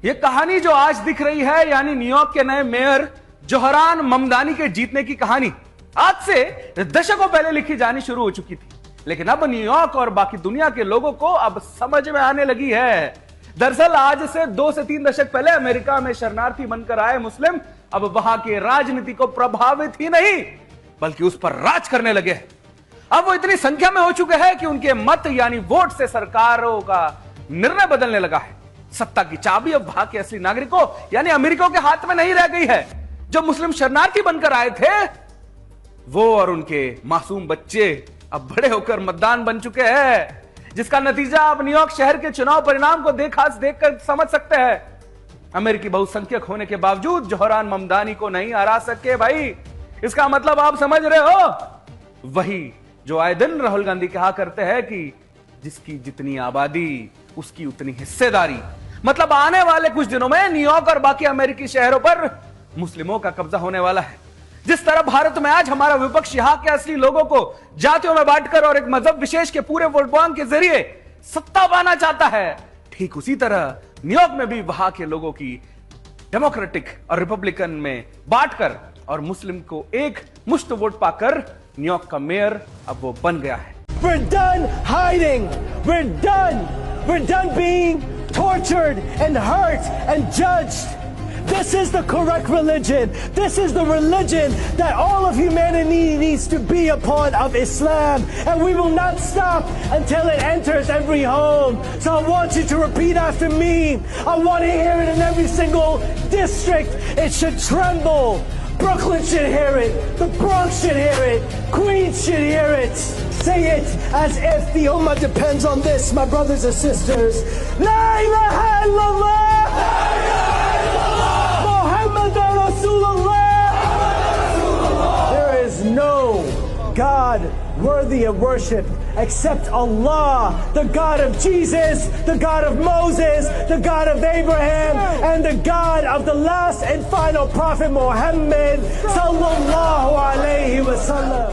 ये कहानी जो आज दिख रही है, यानी न्यूयॉर्क के नए मेयर जोहरान ममदानी के जीतने की कहानी आज से दशकों पहले लिखी जानी शुरू हो चुकी थी, लेकिन अब न्यूयॉर्क और बाकी दुनिया के लोगों को अब समझ में आने लगी है। दरअसल आज से 2 से 3 दशक पहले अमेरिका में शरणार्थी बनकर आए मुस्लिम अब वहां के राजनीति को प्रभावित ही नहीं बल्कि उस पर राज करने लगे हैं। अब वो इतनी संख्या में हो चुके हैं कि उनके मत यानी वोट से सरकारों का निर्णय बदलने लगा है। सत्ता की चाबी अब वहां के असली नागरिकों यानी अमेरिकियों के हाथ में नहीं रह गई है। जो मुस्लिम शरणार्थी बनकर आए थे वो और उनके मासूम बच्चे अब बड़े होकर मतदान बन चुके हैं, जिसका नतीजा आप न्यूयॉर्क शहर के चुनाव परिणाम को देखकर समझ सकते हैं। अमेरिकी बहुसंख्यक होने के बावजूद जोहरान ममदानी को नहीं हरा सके भाई। इसका मतलब आप समझ रहे हो, वही जो आए दिन राहुल गांधी कहा करते हैं कि जिसकी जितनी आबादी उसकी उतनी हिस्सेदारी। मतलब आने वाले कुछ दिनों में न्यूयॉर्क और बाकी अमेरिकी शहरों पर मुस्लिमों का कब्जा होने वाला है। जिस तरह भारत में आज हमारा विपक्ष यहां के असली लोगों को जातियों में बांटकर और एक मजहब विशेष के पूरे वोट बैंक के जरिए सत्ता पाना चाहता है, ठीक उसी तरह न्यूयॉर्क में भी वहां के लोगों की डेमोक्रेटिक और रिपब्लिकन में बांटकर और मुस्लिम को एक मुश्त वोट पाकर न्यूयॉर्क का मेयर अब वो बन गया है। We're done hiding. We're done. We're done being tortured and hurt and judged. This is the correct religion. This is the religion that all of humanity needs to be upon, of Islam. And we will not stop until it enters every home. So I want you to repeat after me. I want to hear it in every single district. It should tremble. Brooklyn should hear it. The Bronx should hear it. Queens should hear it. Say it as if the Ummah depends on this, my brothers and sisters. La ilaha illallah. La ilaha illallah. Muhammadan Rasulullah. There is no God worthy of worship except Allah, the God of Jesus, the God of Moses, the God of Abraham, and the God of the last and final prophet Muhammad sallallahu alayhi wa sallam.